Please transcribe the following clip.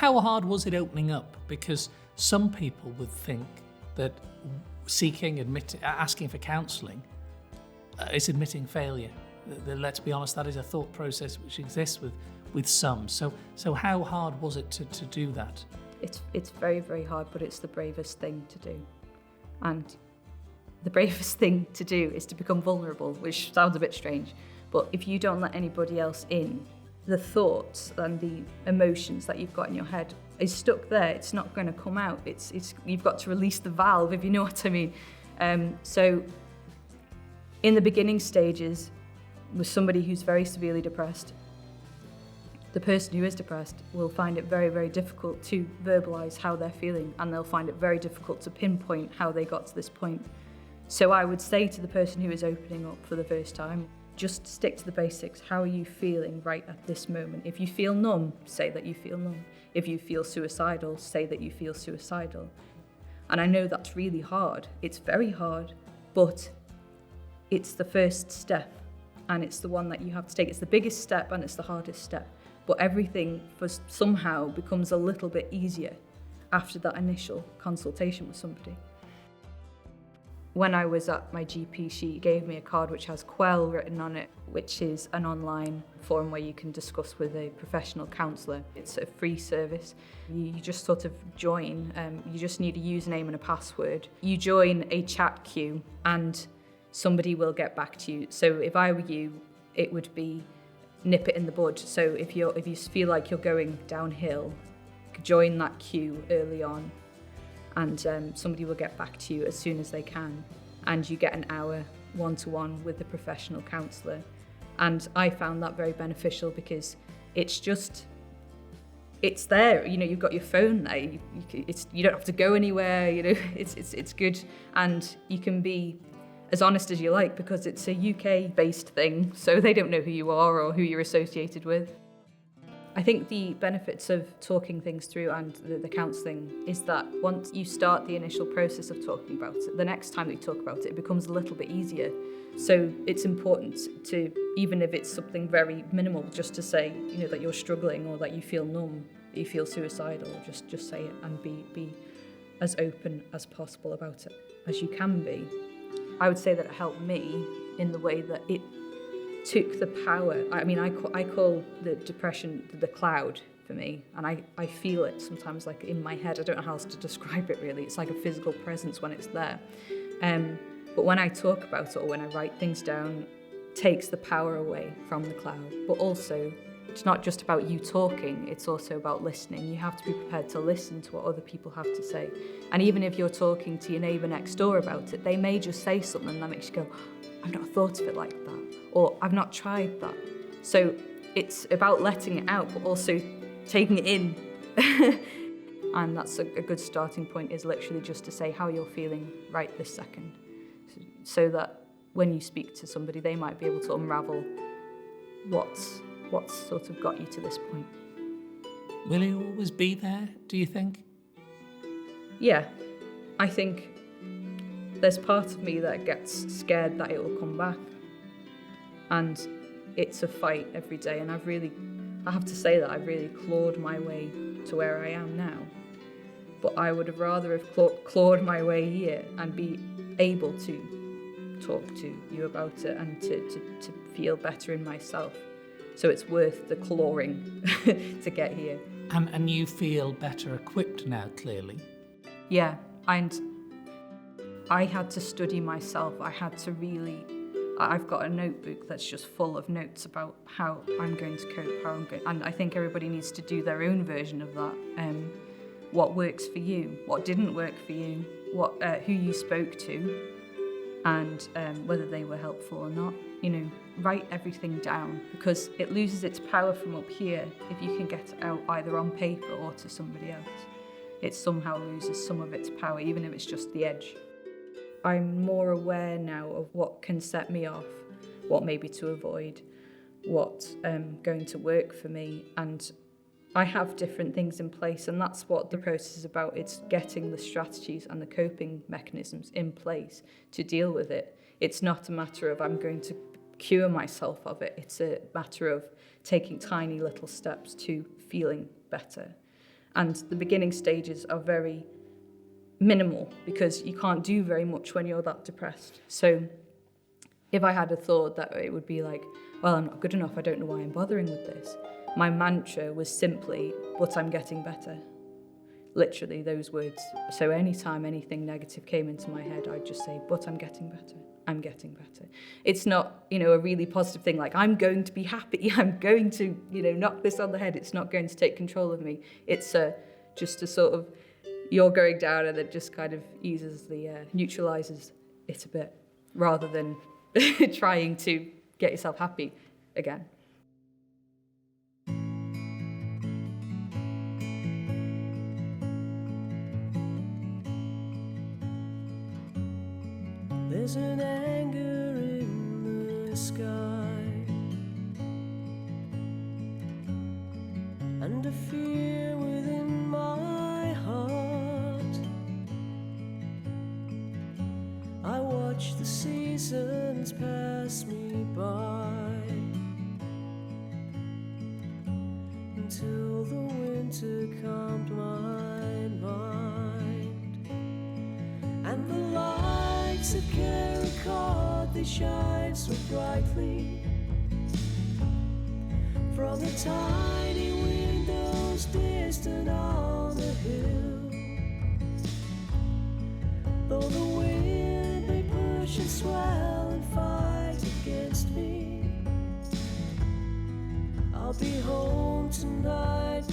how hard was it opening up? Because some people would think that asking for counselling is admitting failure. Let's be honest, that is a thought process which exists with some. So how hard was it to do that? It's very, very hard, but it's the bravest thing to do. And the bravest thing to do is to become vulnerable, which sounds a bit strange. But if you don't let anybody else in, the thoughts and the emotions that you've got in your head is stuck there. It's not going to come out. It's you've got to release the valve, if you know what I mean. So in the beginning stages, with somebody who's very severely depressed, the person who is depressed will find it very, very difficult to verbalise how they're feeling, and they'll find it very difficult to pinpoint how they got to this point. So I would say to the person who is opening up for the first time, just stick to the basics. How are you feeling right at this moment? If you feel numb, say that you feel numb. If you feel suicidal, say that you feel suicidal. And I know that's really hard. It's very hard, but it's the first step, and it's the one that you have to take. It's the biggest step and it's the hardest step. But everything somehow becomes a little bit easier after that initial consultation with somebody. When I was at my GP, she gave me a card which has Quell written on it, which is an online forum where you can discuss with a professional counsellor. It's a free service. You just sort of join. You just need a username and a password. You join a chat queue and somebody will get back to you. So if I were you, it would be nip it in the bud. So if you feel like you're going downhill, join that queue early on, and somebody will get back to you as soon as they can, and you get an hour one-to-one with the professional counsellor. And I found that very beneficial because it's there. You know, you've got your phone there. You don't have to go anywhere. You know, it's good, and you can be as honest as you like because it's a UK-based thing, so they don't know who you are or who you're associated with. I think the benefits of talking things through and the counselling is that once you start the initial process of talking about it, the next time that you talk about it, it becomes a little bit easier. So it's important to, even if it's something very minimal, just to say, you know, that you're struggling or that you feel numb, that you feel suicidal, just say it and be as open as possible about it as you can be. I would say that it helped me in the way that it took the power. I mean, I call the depression the cloud for me, and I feel it sometimes like in my head. I don't know how else to describe it really. It's like a physical presence when it's there. But when I talk about it or when I write things down, it takes the power away from the cloud. But also, it's not just about you talking, it's also about listening. You have to be prepared to listen to what other people have to say. And even if you're talking to your neighbour next door about it, they may just say something that makes you go, I've not thought of it like that, or I've not tried that. So it's about letting it out, but also taking it in. And that's a good starting point, is literally just to say how you're feeling right this second. So that when you speak to somebody, they might be able to unravel what's sort of got you to this point. Will he always be there, do you think? Yeah, I think there's part of me that gets scared that it will come back. And it's a fight every day, and I have to say that I've really clawed my way to where I am now. But I would have rather have clawed my way here and be able to talk to you about it and to feel better in myself. So it's worth the clawing to get here. And you feel better equipped now, clearly. Yeah, and I had to study myself. I've got a notebook that's just full of notes about how I'm going to cope, and I think everybody needs to do their own version of that. What works for you, what didn't work for you, who you spoke to, and whether they were helpful or not. You know, write everything down, because it loses its power from up here if you can get it out either on paper or to somebody else. It somehow loses some of its power, even if it's just the edge. I'm more aware now of what can set me off, what maybe to avoid, what's going to work for me, and I have different things in place, and that's what the process is about. It's getting the strategies and the coping mechanisms in place to deal with it. It's not a matter of I'm going to cure myself of it. It's a matter of taking tiny little steps to feeling better. And the beginning stages are very minimal because you can't do very much when you're that depressed. So if I had a thought that it would be like, well, I'm not good enough, I don't know why I'm bothering with this, my mantra was simply, but I'm getting better. Literally those words. So anytime anything negative came into my head, I'd just say, but I'm getting better. I'm getting better. It's not, a really positive thing like, I'm going to be happy, I'm going to, knock this on the head. It's not going to take control of me. It's just a sort of, you're going down, and it just kind of neutralises it a bit, rather than trying to get yourself happy again. There's an anger in the sky and a fear within my heart. I watch the seasons pass me by until the winter calmed my mind, and the lights of Carricot, they shine so brightly from the tiny windows distant on the hill. Though the wind may push and swell and fight against me, I'll be home tonight.